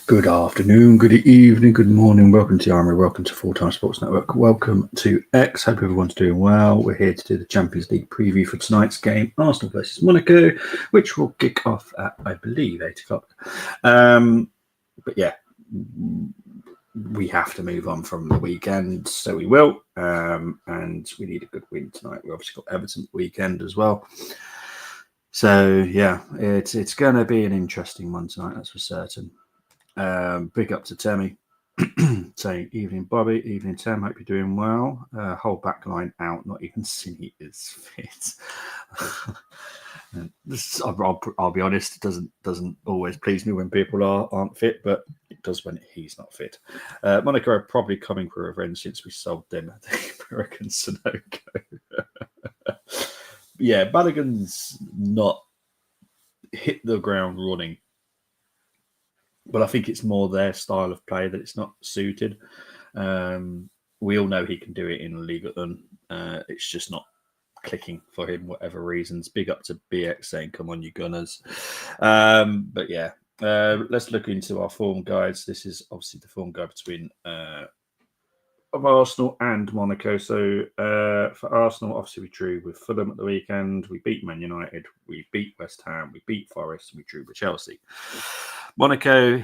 Good afternoon, good evening, good morning. Welcome to the Armory. Welcome to Full Time Sports Network. Welcome to X. Hope everyone's doing well. We're here to do the Champions League preview for tonight's game, Arsenal versus Monaco, which will kick off at, I believe, 8 o'clock. But yeah, we have to move on from the weekend, so we will. And we need a good win tonight. We obviously got Everton weekend as well. So yeah, it's going to be an interesting one tonight, that's for certain. Big up to Temi saying, evening Bobby, evening Tem, hope you're doing well. Whole back line out, not even Cine is fit. I'll be honest, it doesn't always please me when people aren't fit, but it does when he's not fit. Monaco are probably coming for revenge since we sold them the American Sunoco. Yeah, Balogun's not hit the ground running. But I think it's more their style of play that it's not suited. We all know he can do it in Liga 1. It's just not clicking for him, whatever reasons. Big up to BX saying, come on, you Gunners. But yeah, let's look into our form guides. This is obviously the form guide between of Arsenal and Monaco. So for Arsenal, obviously we drew with Fulham at the weekend. We beat Man United. We beat West Ham. We beat Forest. And we drew with Chelsea. Monaco,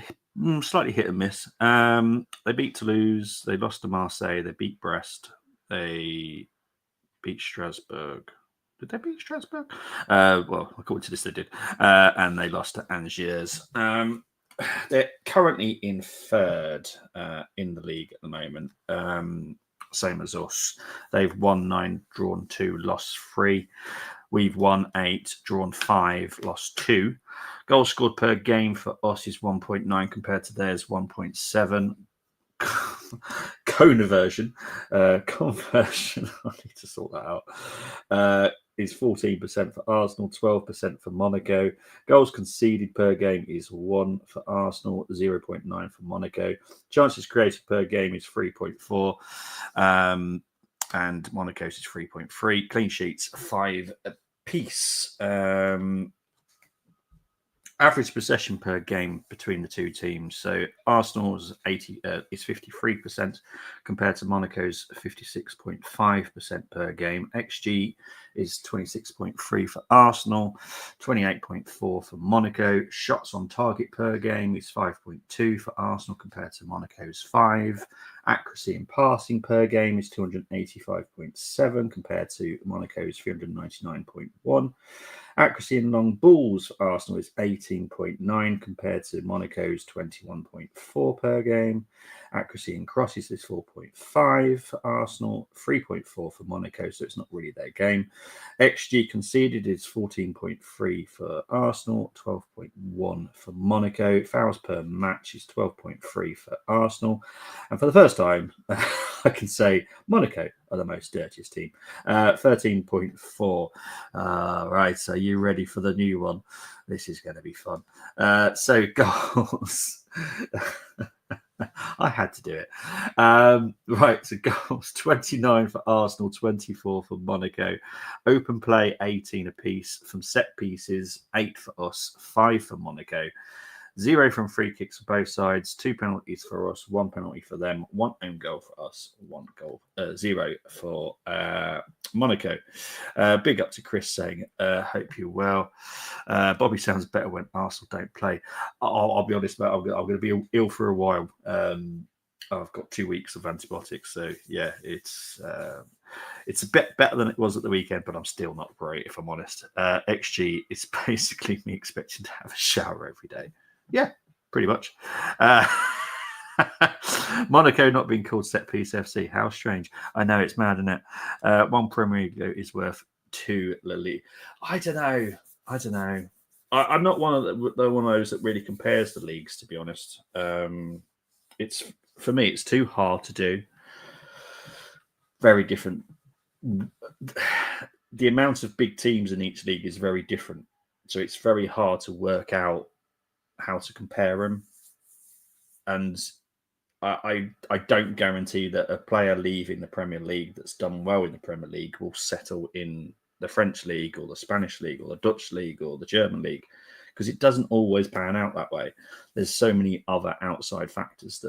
slightly hit and miss. They beat Toulouse. They lost to Marseille. They beat Brest. They beat Strasbourg. Did they beat Strasbourg? Well, according to this, they did. And they lost to Angers. They're currently in third in the league at the moment, same as us. They've won 9, drawn 2, lost 3. We've won 8, drawn 5, lost 2. Goals scored per game for us is 1.9 compared to theirs 1.7. Conversion, I need to sort that out. Is 14% for Arsenal, 12% for Monaco. Goals conceded per game is 1 for Arsenal, 0.9 for Monaco. Chances created per game is 3.4. And Monaco's is 3.3. Clean sheets, 5 apiece. Average possession per game between the two teams. So Arsenal's is 53% compared to Monaco's 56.5% per game. XG is 26.3 for Arsenal, 28.4 for Monaco. Shots on target per game is 5.2 for Arsenal compared to Monaco's 5. Accuracy in passing per game is 285.7 compared to Monaco's 399.1. Accuracy in long balls for Arsenal is 18.9 compared to Monaco's 21.4 per game. Accuracy in crosses is 4.5 for Arsenal, 3.4 for Monaco, so it's not really their game. XG conceded is 14.3 for Arsenal, 12.1 for Monaco. Fouls per match is 12.3 for Arsenal. And for the first time, I can say Monaco are the most dirtiest team. 13.4. Right, so you ready for the new one? This is going to be fun. So goals. I had to do it. Right, so goals 29 for Arsenal, 24 for Monaco. Open play 18 apiece. From set pieces, 8 for us, 5 for Monaco. 0 from free kicks for both sides, 2 penalties for us, 1 penalty for them, 1 own goal for us, 1 goal, 0 for Monaco. Big up to Chris saying, hope you're well. Bobby sounds better when Arsenal don't play. I'll be honest, mate, I'm going to be ill for a while. I've got 2 weeks of antibiotics, so yeah, it's a bit better than it was at the weekend, but I'm still not great, if I'm honest. XG is basically me expecting to have a shower every day. Yeah, pretty much. Monaco not being called set piece FC. How strange. I know, it's mad, isn't it? 1 Premier League is worth 2 La Liga. I don't know. I'm not one of those that really compares the leagues, to be honest. It's for me, it's too hard to do. Very different. The amount of big teams in each league is very different. So it's very hard to work out how to compare them. And I don't guarantee that a player leaving the Premier League that's done well in the Premier League will settle in the French league or the Spanish league or the Dutch league or the German league, because it doesn't always pan out that way. There's so many other outside factors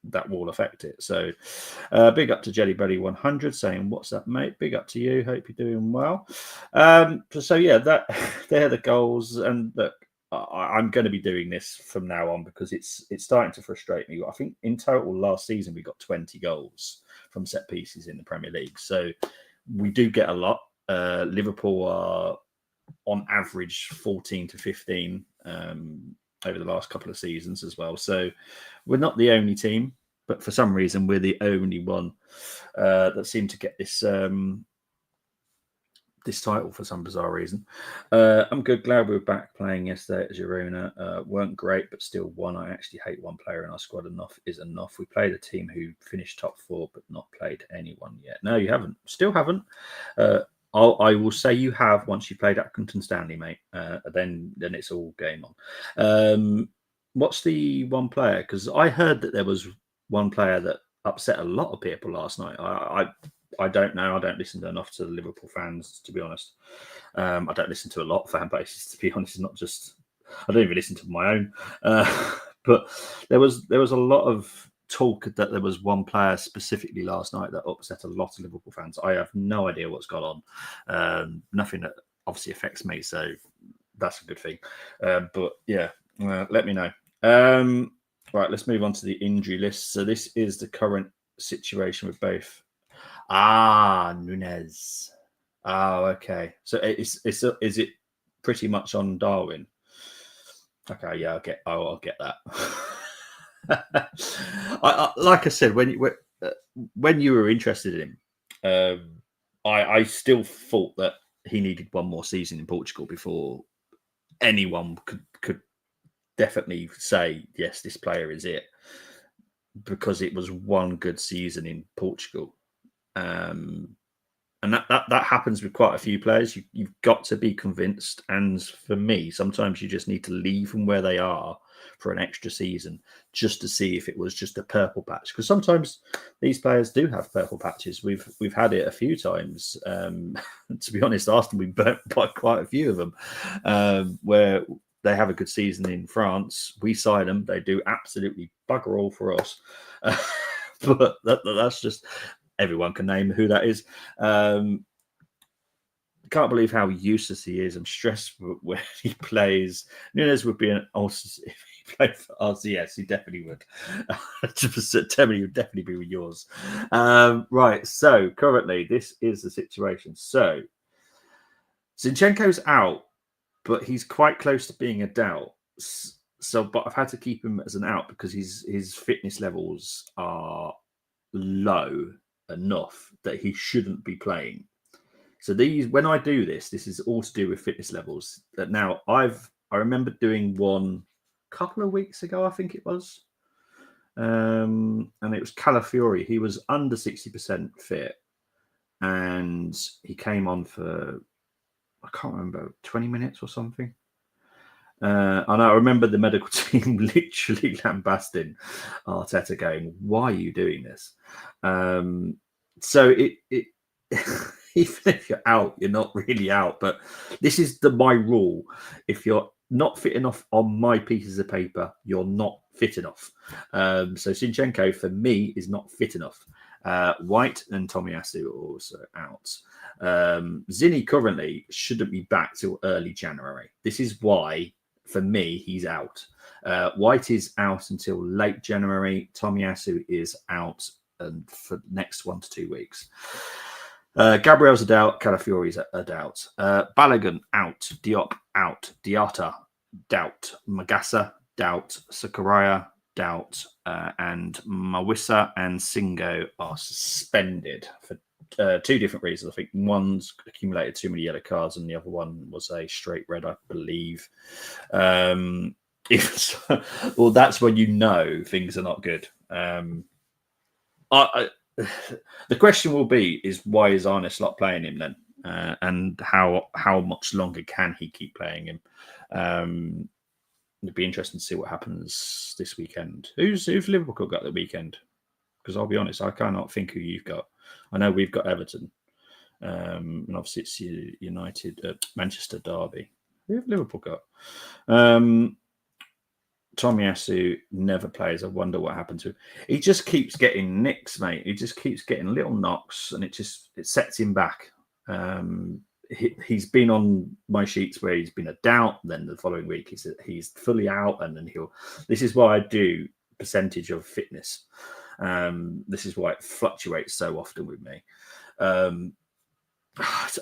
that will affect it. So big up to Jelly Buddy 100 saying, what's up, mate? Big up to you. Hope you're doing well. So yeah, they're the goals. And look, I'm going to be doing this from now on because it's starting to frustrate me. I think in total last season we got 20 goals from set pieces in the Premier League. So we do get a lot. Liverpool are on average 14 to 15 over the last couple of seasons as well. So we're not the only team, but for some reason we're the only one that seem to get this this title for some bizarre reason. I'm good. Glad we were back playing yesterday at Girona. Weren't great, but still won. I actually hate one player in our squad. Enough is enough. We played a team who finished top 4, but not played anyone yet. No, you haven't. Still haven't. I will say you have once you played Accrington Stanley, mate. Then it's all game on. What's the one player? Because I heard that there was one player that upset a lot of people last night. I don't know. I don't listen to enough to the Liverpool fans, to be honest. I don't listen to a lot of fan bases, to be honest. It's not just I don't even listen to my own. But there was a lot of talk that there was one player specifically last night that upset a lot of Liverpool fans. I have no idea what's gone on. Nothing that obviously affects me, so that's a good thing. But yeah, let me know. Right, let's move on to the injury list. So this is the current situation with both. Nunez. Oh, okay. So is it pretty much on Darwin? Okay, yeah, I'll get that. Like I said, when you were interested in him, I still thought that he needed one more season in Portugal before anyone could definitely say yes, this player is it, because it was one good season in Portugal. And that happens with quite a few players. You've got to be convinced. And for me, sometimes you just need to leave them where they are for an extra season just to see if it was just a purple patch. Because sometimes these players do have purple patches. We've had it a few times. To be honest, Arsenal, we burnt by quite a few of them where they have a good season in France. We sign them. They do absolutely bugger all for us. But that's just... Everyone can name who that is. Can't believe how useless he is. I'm stressed when he plays. Nunez would be an also if he played for us. Yes, he definitely would. 100%. Definitely would definitely be with yours. Right. So currently, this is the situation. So Zinchenko's out, but he's quite close to being a doubt. So, but I've had to keep him as an out because his fitness levels are low enough that he shouldn't be playing. So when I do this is all to do with fitness levels. That now I remember doing one a couple of weeks ago, I think it was, and it was Calafiori. He was under 60% fit, and he came on for, I can't remember, 20 minutes or something. And I remember the medical team literally lambasting Arteta, going, "Why are you doing this?" So it even if you're out, you're not really out. But this is my rule: if you're not fit enough on my pieces of paper, you're not fit enough. So Zinchenko for me is not fit enough. White and Tomiyasu are also out. Zinni currently shouldn't be back till early January. This is why, for me, he's out. White is out until late January. Tomiyasu is out for the next 1 to 2 weeks. Gabriel's a doubt. Calafiori's a doubt. Balogun out. Diop out. Diata doubt. Magassa doubt. Sakurai doubt. And Mawissa and Singo are suspended for 2 different reasons. I think one's accumulated too many yellow cards, and the other one was a straight red, I believe. Well, that's when you know things are not good. The question will be is why is Arne Slot playing him then, and how much longer can he keep playing him? It'd be interesting to see what happens this weekend. Who's Liverpool got the weekend? Because I'll be honest, I cannot think who you've got. I know we've got Everton, and obviously it's United, Manchester derby. Who have Liverpool got? Tomiyasu never plays. I wonder what happened to him. He just keeps getting nicks, mate. He just keeps getting little knocks, and it sets him back. He's been on my sheets where he's been a doubt. Then the following week he's fully out, and then This is why I do percentage of fitness. This is why it fluctuates so often with me.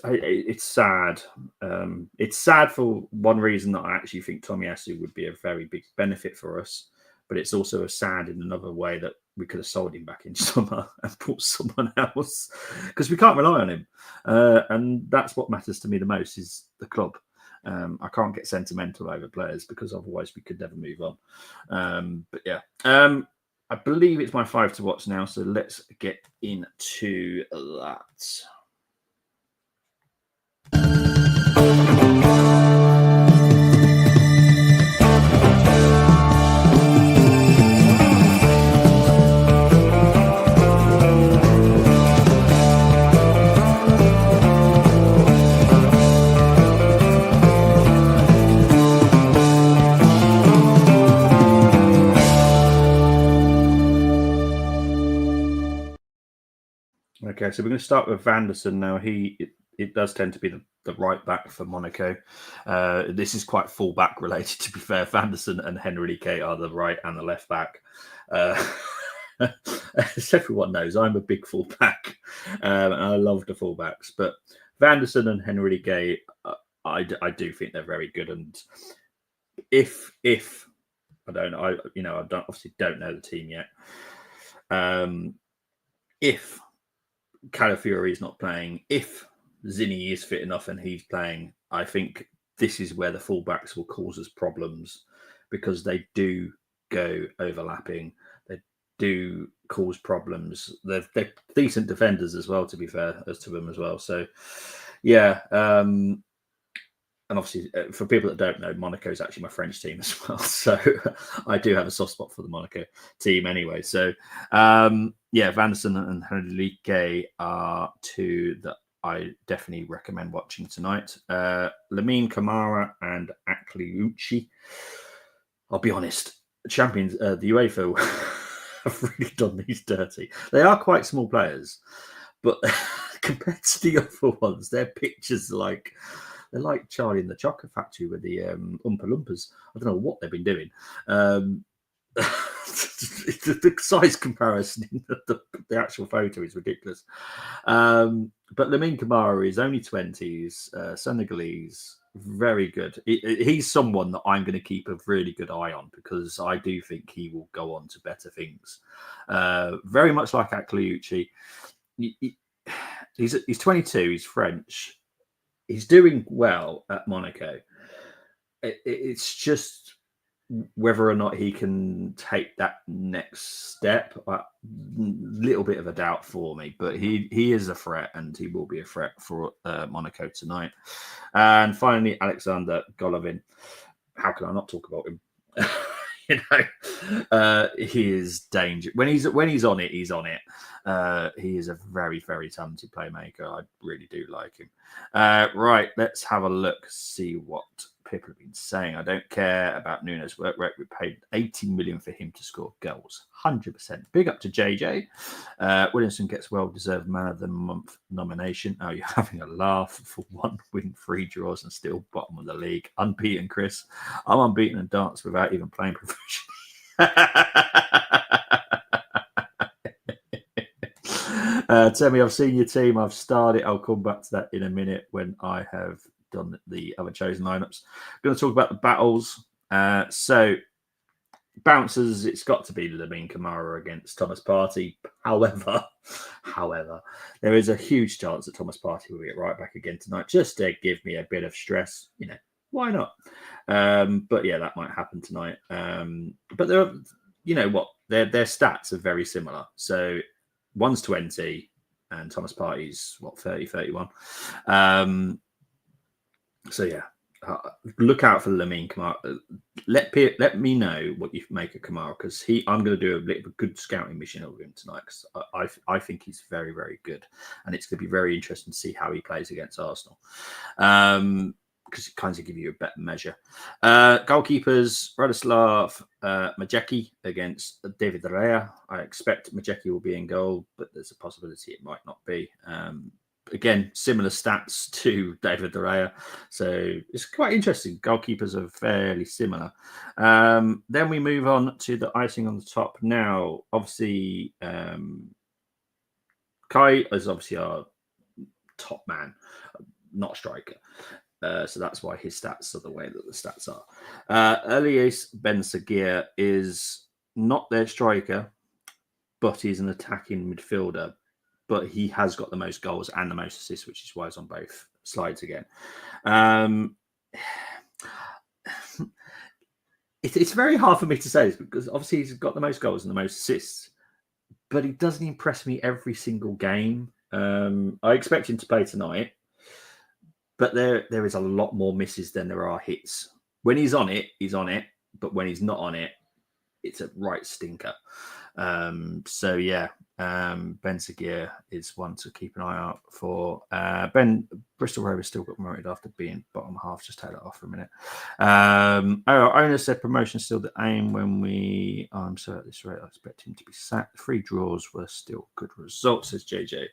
It's sad. It's sad for one reason, that I actually think Tomiyasu would be a very big benefit for us, but it's also sad in another way that we could have sold him back in summer and bought someone else, because we can't rely on him. And that's what matters to me the most, is the club. I can't get sentimental over players, because otherwise we could never move on. But yeah, I believe it's my 5 to watch now, so let's get into that. Okay, so we're going to start with Vanderson now. It does tend to be the right back for Monaco. This is quite full back related, to be fair. Vanderson and Henrique are the right and the left back. As everyone knows, I'm a big full back, and I love the full backs. But Vanderson and Henrique, I do think they're very good. And if I don't obviously don't know the team yet. If Calafiori is not playing, if Zinni is fit enough and he's playing, I think this is where the fullbacks will cause us problems, because they do go overlapping. They do cause problems. They're decent defenders as well, to be fair, as to them as well. So, yeah. And obviously, for people that don't know, Monaco is actually my French team as well. So I do have a soft spot for the Monaco team anyway. So, yeah, Vanderson and Henrique are two that I definitely recommend watching tonight. Lamine Camara and Akliuchi. I'll be honest, the UEFA have really done these dirty. They are quite small players, but compared to the other ones, their pictures they're like Charlie in the Chocolate Factory with the Oompa Loompas. I don't know what they've been doing. The size comparison in the actual photo is ridiculous. But Lamine Camara is only 20s, Senegalese, very good. He's someone that I'm going to keep a really good eye on, because I do think he will go on to better things. Very much like Akliuchi. He's 22, he's French. He's doing well at Monaco. It's just whether or not he can take that next step. A little bit of a doubt for me, but he is a threat, and he will be a threat for Monaco tonight. And finally, Alexander Golovin. How can I not talk about him? He is dangerous. When he's on it, he's on it. He is a very, very talented playmaker. I really do like him. Right, let's have a look, see what people have been saying. I don't care about Nuno's work rate. We paid 80 million for him to score goals. 100%. Big up to JJ. Williamson gets well-deserved Man of the Month nomination. Oh, you're having a laugh. For 1 win, 3 draws, and still bottom of the league. Unbeaten, Chris. I'm unbeaten in darts without even playing professionally. Temi, I've seen your team. I've started. I'll come back to that in a minute when I have done the other chosen lineups. I'm going to talk about the battles. So, bouncers, it's got to be Lamine Camara against Thomas Partey. However, there is a huge chance that Thomas Partey will get right back again tonight, just to give me a bit of stress. Why not? But yeah, that might happen tonight. But there are, their stats are very similar. So one's 20 and Thomas Partey's 30, 31. So yeah, look out for Lamine Kamara. Let me know what you make of Kamara, because I'm going to do a bit of a good scouting mission over him tonight, because I think he's very, very good, and it's going to be very interesting to see how he plays against Arsenal. because it kind of give you a better measure. Goalkeepers, Radoslav Majecki against David Rea. I expect Majecki will be in goal, but there's a possibility it might not be. Again, similar stats to David Rea. So it's quite interesting. Goalkeepers are fairly similar. Then we move on to the icing on the top. Now, obviously, Kai is obviously our top man, not striker. So that's why his stats are the way that the stats are. Elias Ben Sagir is not their striker, but he's an attacking midfielder. But he has got the most goals and the most assists, which is why he's on both slides again. It's very hard for me to say this because obviously he's got the most goals and the most assists, but he doesn't impress me every single game. I expect him to play tonight, but there is a lot more misses than there are hits. When he's on it, he's on it. But when he's not on it, it's a right stinker. So yeah, Ben Sagir is one to keep an eye out for. Bristol Rovers still got promoted after being bottom half. Just take that off for a minute. Our owner said promotion still the aim when we. I'm sorry at this rate. I expect him to be sacked. 3 draws were still good results, says JJ.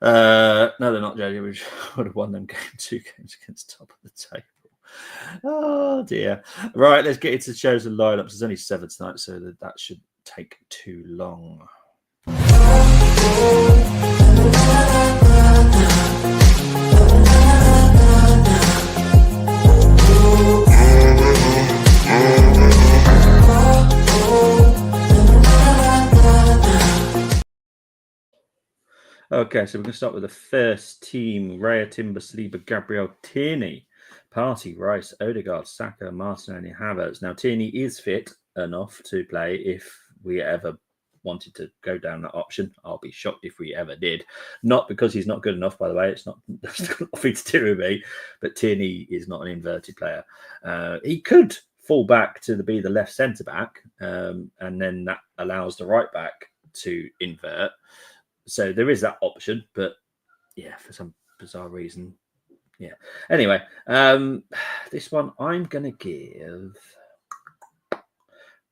No, they're not, JJ. We would have won them 2 games against top of the table. Oh dear. Right, let's get into the shows and lineups. There's only 7 tonight, so that should take too long. Okay, so we're going to start with the first team. Raya, Timber, Saliba, Gabriel, Tierney, Partey, Rice, Odegaard, Saka, Martinelli, Havertz. Now, Tierney is fit enough to play if we ever wanted to go down that option. I'll be shocked if we ever did. Not because he's not good enough, by the way. It's got nothing to do with me. But Tierney is not an inverted player. He could fall back to be the left centre back, and then that allows the right back to invert. So there is that option, but yeah, for some bizarre reason, yeah. Anyway, this one I'm gonna give.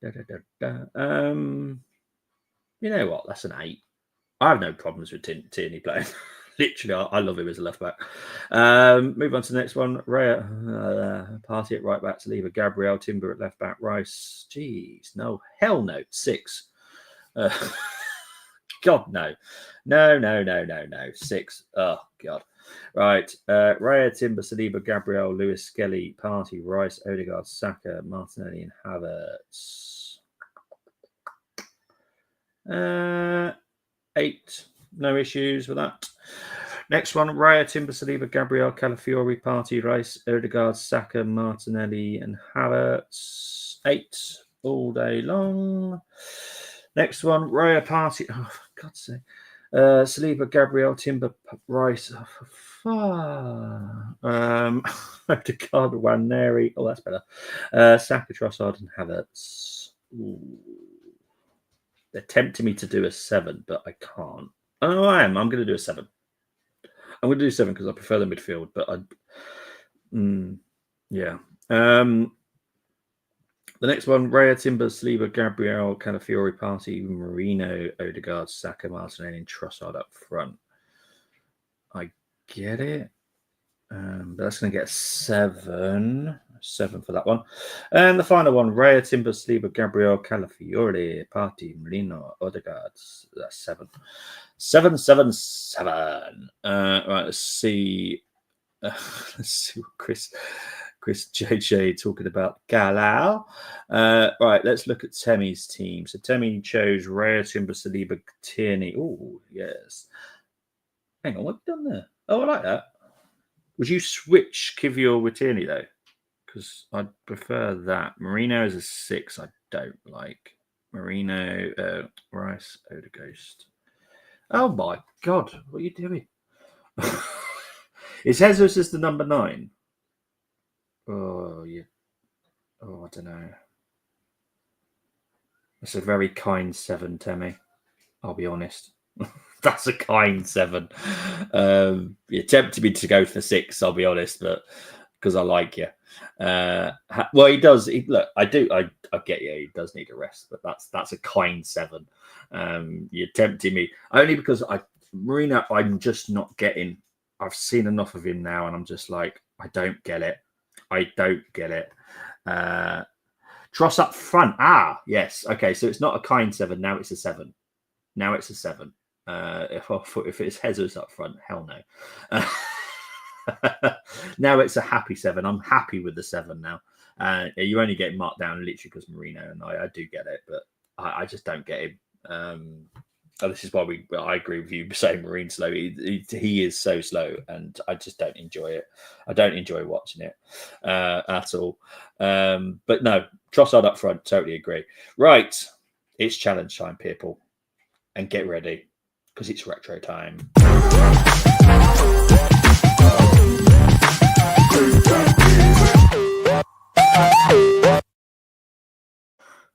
You know what? That's an 8. I have no problems with Tierney playing. Literally, I love him as a left back. Move on to the next one. Raya, Partey at right back, Saliba, Gabriel, Timber at left back, Rice. Jeez, no, hell no. 6. God, no. No. 6. Oh, God. Right. Raya, Timber, Saliba, Gabriel, Lewis, Skelly, Partey, Rice, Odegaard, Saka, Martinelli, and Havertz. 8. No issues with that. Next one. Raya, Timber, Saliba, Gabriel, Calafiori, Partey, Rice, Odegaard, Saka, Martinelli, and Havertz. 8 all day long. Next one, Raya, Partey. Oh, for God's sake. Saliba, Gabriel, Timber, Rice. Odegaard, Waneri. Oh, that's better. Saka, Trossard, and Havertz. Ooh. They're tempting me to do a 7, but I can't. Oh, I am. I'm going to do a 7. I'm going to do 7 because I prefer the midfield, but yeah. The next one, Raya, Timber, Saliba, Gabriel, Calafiori, Partey, Marino, Odegaard, Saka, Martinelli, and Trossard up front. I get it. But that's going to get 7. 7 for that one. And the final one, Raya, Timber, Saliba, Gabriel, Calafiori, Partey, Marino, Odegaard. That's 7. 7. Right, let's see. Let's see what Chris JJ talking about Galau. Right, let's look at Temi's team. So Temi chose Raya, Timber, Saliba, Tierney. Oh, yes. Hang on, what have you done there? Oh, I like that. Would you switch Kivior with Tierney, though? Because I'd prefer that. Marino is a 6. I don't like. Marino, Rice, Odegaard. Oh, my God. What are you doing? Is Jesus as the number 9? Oh, yeah. Oh, I don't know. It's a very kind 7, Temi. I'll be honest. That's a kind 7. It tempted me to go for 6, I'll be honest, but because I like you. Well, he does. Look, I get you. He does need a rest, but that's a kind 7. You're tempting me only because Marino, I'm just not getting. I've seen enough of him now, and I'm just like, I don't get it. I don't get it. Tross up front. Yes. Okay, so it's not a kind 7. Now it's a 7. Now it's a 7. If it's Jesus up front, hell no. Now it's a happy 7. I'm happy with the 7 now. You only get marked down literally because Marino, and I do get it, but I just don't get him. This is why I agree with you saying Marine's slow. He is so slow, and I just don't enjoy it. I don't enjoy watching it at all. But no, Trossard up front, totally agree. Right, it's challenge time, people, and get ready because it's retro time.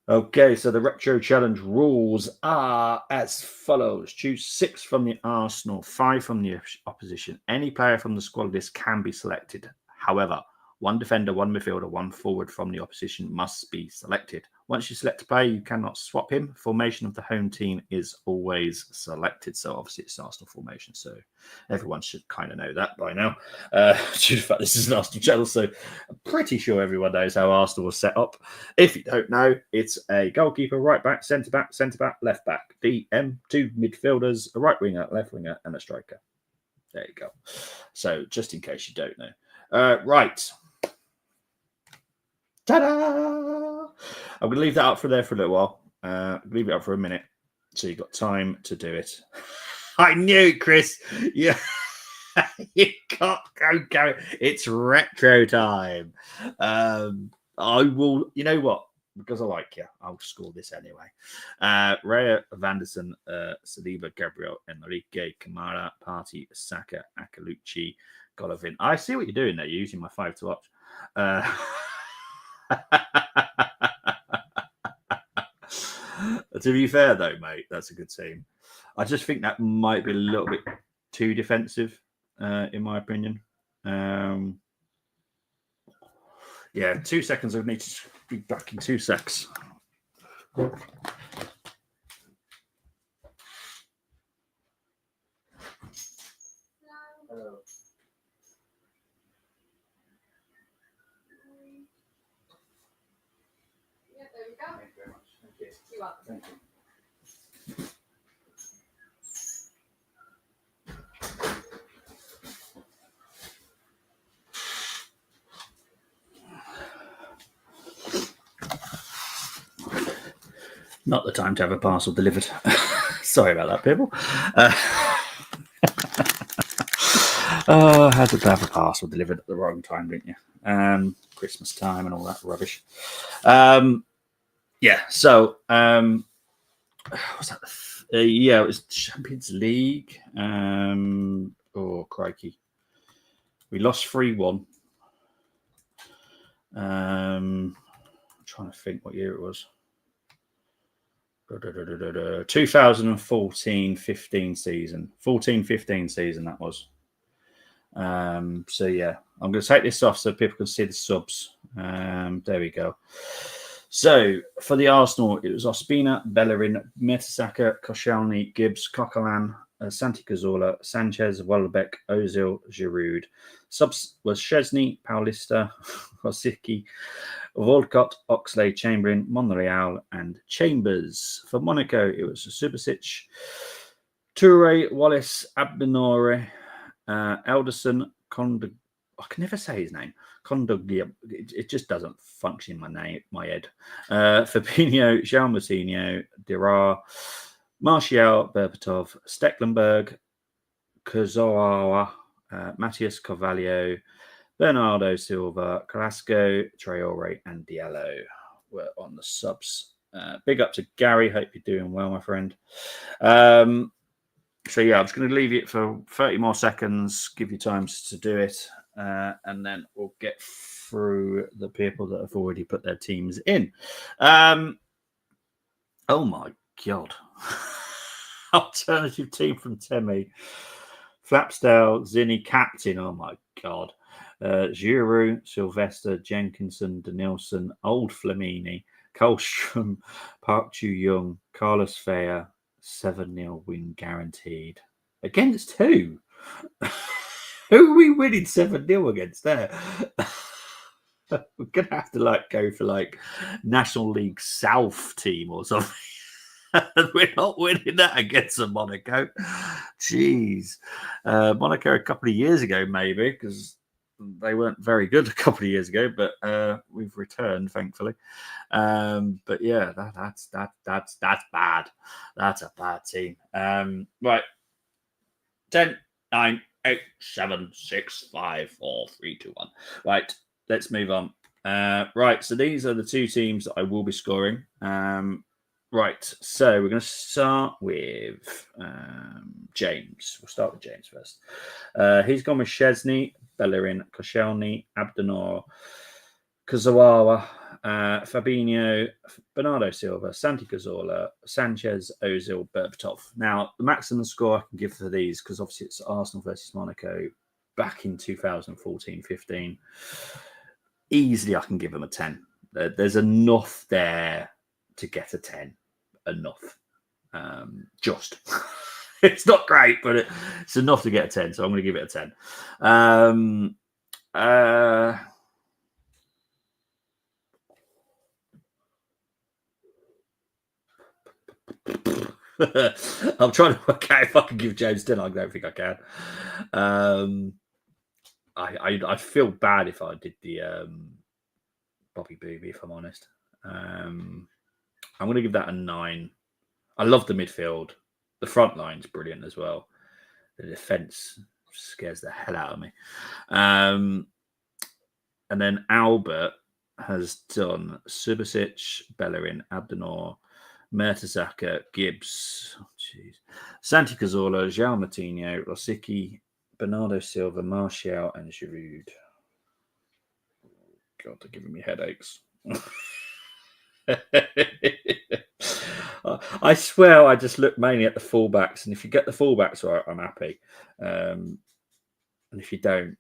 Okay, so the retro challenge rules are as follows. Choose 6 from the Arsenal, 5 from the opposition. Any player from the squad list can be selected. However, 1 defender, 1 midfielder, 1 forward from the opposition must be selected. Once you select a player, you cannot swap him. Formation of the home team is always selected. So obviously it's Arsenal formation. So everyone should kind of know that by now. Due to the fact this is an Arsenal channel, so I'm pretty sure everyone knows how Arsenal was set up. If you don't know, it's a goalkeeper, right back, centre back, left back, DM, 2 midfielders, a right winger, left winger, and a striker. There you go. So just in case you don't know. Right. Ta-da! I'm going to leave that up for there for a little while. Leave it up for a minute so you've got time to do it. I knew it, Chris. Yeah. You can't go. It's retro time. I will, you know what? Because I like you, I'll score this anyway. Raya, Vanderson, Saliba, Gabriel, Enrique, Kamara, Partey, Saka, Akalucci, Golovin. I see what you're doing there. You're using my 5 to watch. To be fair, though, mate, that's a good team. I just think that might be a little bit too defensive, in my opinion. Yeah, 2 seconds. I need to be back in 2 secs. Thank you. Not the time to have a parcel delivered. Sorry about that, people. Had to have a parcel delivered at the wrong time, didn't you? Christmas time and all that rubbish. Yeah, so was that? Yeah, it was Champions League. Oh, crikey. We lost 3-1. I'm trying to think what year it was. 2014-15 season. 14-15 season, that was. So, yeah, I'm going to take this off so people can see the subs. There we go. So, for the Arsenal, it was Ospina, Bellerin, Mertesacker, Koscielny, Gibbs, Coquelin, Santi Cazorla, Sanchez, Welbeck, Ozil, Giroud. Subs was Szczesny, Paulista, Rosicki, Walcott, Oxlade, Chamberlain, Monreal, and Chambers. For Monaco, it was Subasic, Toure, Wallace, Abinore, Elderson, I can never say his name. It just doesn't function in my head. Fabinho, João Moutinho, Dirar, Martial, Berbatov, Stecklenburg, Kurzawa, Matthias Carvalho, Bernardo Silva, Carrasco, Traore, and Diallo were on the subs. Big up to Gary. Hope you're doing well, my friend. So, yeah, I'm just going to leave it for 30 more seconds, give you time to do it, and then we'll get through the people that have already put their teams in. Oh, my God. Alternative team from Temi. Flapsdale, Zinni, captain. Oh my God. Giroud, Sylvester, Jenkinson, Denilson, Old Flamini, Kolstrom, Park Chu Young, Carlos Fea, 7-0 win guaranteed. Against who? Who are we winning 7-0 against there? We're going to have to go for National League South team or something. We're not winning that against Monaco. Jeez. Monaco a couple of years ago, maybe, because they weren't very good a couple of years ago, but we've returned, thankfully. But yeah, that's bad. That's a bad team. Right. 10, 9, 8, 7, 6, 5, 4, 3, 2, 1. Right, let's move on. Right, so these are the two teams that I will be scoring. Right, so we're going to start with James. We'll start with James first. He's gone with Szczesny, Bellerin, Koscielny, Abdenor, Kazawa, Fabinho, Bernardo Silva, Santi Cazorla, Sanchez, Ozil, Berbatov. Now, the maximum score I can give for these, because obviously it's Arsenal versus Monaco back in 2014-15, easily I can give them a 10. There's enough there to get a 10. Enough. Just. It's not great, but it's enough to get a 10, so I'm going to give it a 10. I'm trying to work out if I can give James 10. I don't think I can. I'd feel bad if I did the Bobby Booby, if I'm honest. I'm going to give that a 9. I love the midfield. The front line's brilliant as well. The defence scares the hell out of me. And then Albert has done Subasic, Bellerin, Abdenor, Mertesacker, Gibbs, Santi Cazorla, João Martinho, Rosicky, Bernardo Silva, Martial, and Giroud. God, they're giving me headaches. I swear I just look mainly at the fullbacks, and if you get the fullbacks right, I'm happy. And if you don't,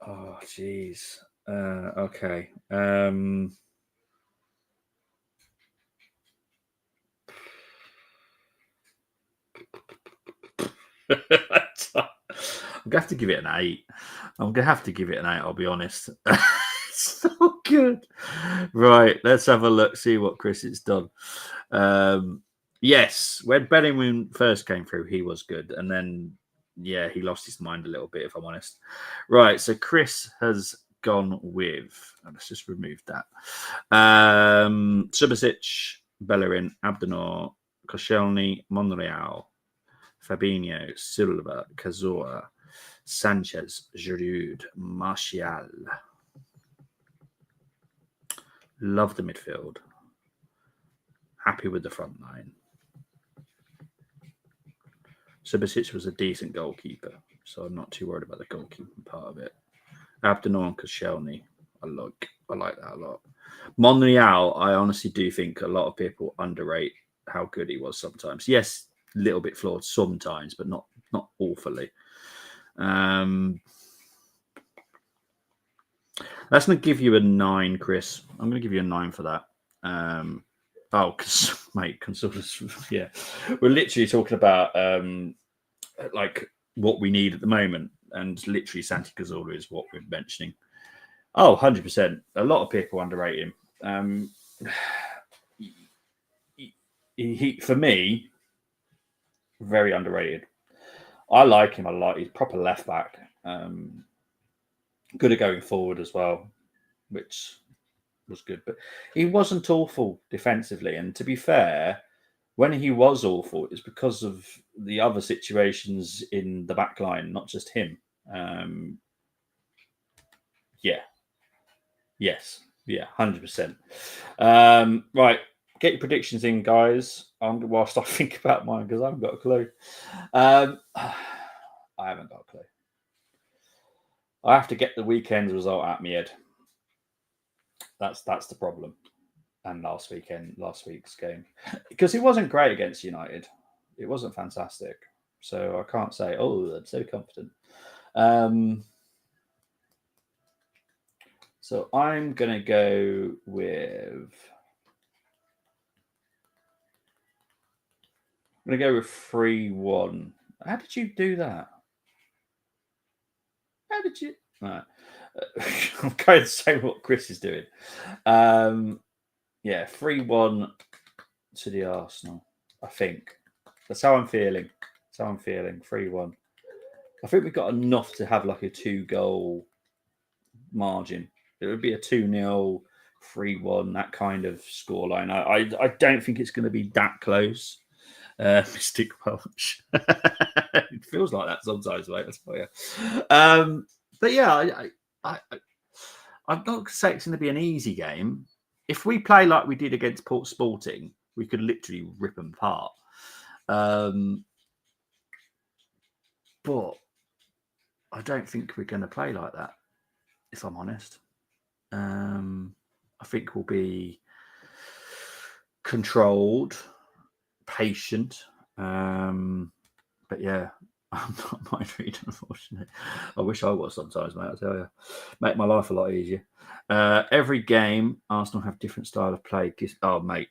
oh jeez. Okay. I'm gonna have to give it an 8. I'll be honest. It's so good. Right, let's have a look, see what Chris has done. Yes, when Bellingham first came through, he was good. And then, yeah, he lost his mind a little bit, if I'm honest. Right, so Chris has gone with, let's just remove that. Subasic, Bellerin, Abdenor, Koscielny, Monreal, Fabinho, Silva, Cazorla, Sanchez, Giroud, Martial. Love the midfield. Happy with the front line. Subasic was a decent goalkeeper, so I'm not too worried about the goalkeeping part of it. Abdenor and Koscielny, I like that a lot. Monreal, I honestly do think a lot of people underrate how good he was sometimes. Yes, a little bit flawed sometimes, but not awfully. That's going to give you a 9, Chris. I'm going to give you a 9 for that. Mate, consultants. Yeah, we're literally talking about what we need at the moment, and literally Santi Cazorla is what we're mentioning. Oh, 100%. A lot of people underrate him. He for me, very underrated. I like him a lot. He's proper left back. Good at going forward as well, which was good. But he wasn't awful defensively. And to be fair, when he was awful, it was because of the other situations in the back line, not just him. Yeah. Yes. Yeah, 100%. Right. Get your predictions in, guys. Whilst I think about mine, because I haven't got a clue. I haven't got a clue. I have to get the weekend's result out of my head. That's the problem. And last week's game, because he wasn't great against United. It wasn't fantastic. So I can't say, oh, I'm so confident. So I'm going to go with... I'm going to go with 3-1. How did you do that? How did you... Right. I'm going to say what Chris is doing. Yeah, 3-1 to the Arsenal, I think. That's how I'm feeling. That's how I'm feeling. 3-1. I think we've got enough to have like a 2-goal margin. It would be a 2-0, 3-1, that kind of scoreline. I don't think it's going to be that close. Mystic Welsh. It feels like that sometimes, mate. I tell you. But yeah, I'm not going to say it's going to be an easy game. If we play like we did against Port Sporting, we could literally rip them apart. But I don't think we're going to play like that, if I'm honest. I think we'll be controlled, patient. But yeah, I'm not mind reading, unfortunately. I wish I was sometimes, mate. I tell you, make my life a lot easier. Every game, Arsenal have different style of play. Oh, mate,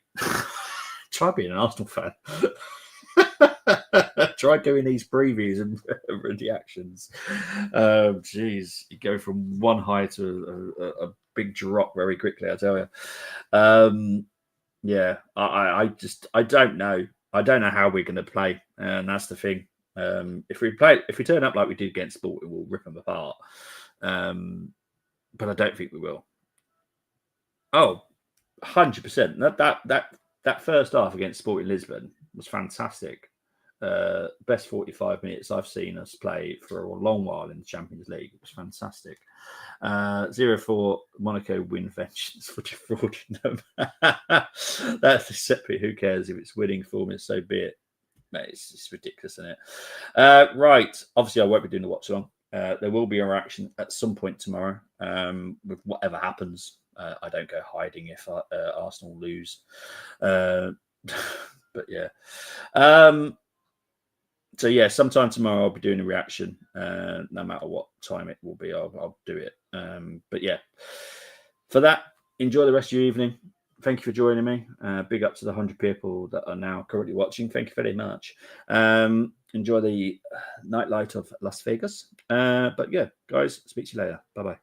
try being an Arsenal fan. Try doing these previews and reactions. Jeez, you go from one high to a big drop very quickly. I tell you. Yeah, I don't know. I don't know how we're going to play, and that's the thing. If we turn up like we did against Sporting, we'll rip them apart. But I don't think we will. Oh, 100%. That first half against Sporting Lisbon was fantastic. Best 45 minutes I've seen us play for a long while in the Champions League. It was fantastic. 0-4 Monaco win vengeance for defrauding them. That's separate. Who cares if it's winning form? It's so be it. Mate, it's ridiculous, isn't it? Right. Obviously, I won't be doing the watch along. There will be a reaction at some point tomorrow with whatever happens. I don't go hiding if Arsenal lose. But yeah. So yeah, sometime tomorrow I'll be doing a reaction. No matter what time it will be, I'll do it. But yeah, for that, enjoy the rest of your evening. Thank you for joining me. Big up to the 100 people that are now currently watching. Thank you very much. Enjoy the nightlight of Las Vegas. But yeah, guys, speak to you later. Bye-bye.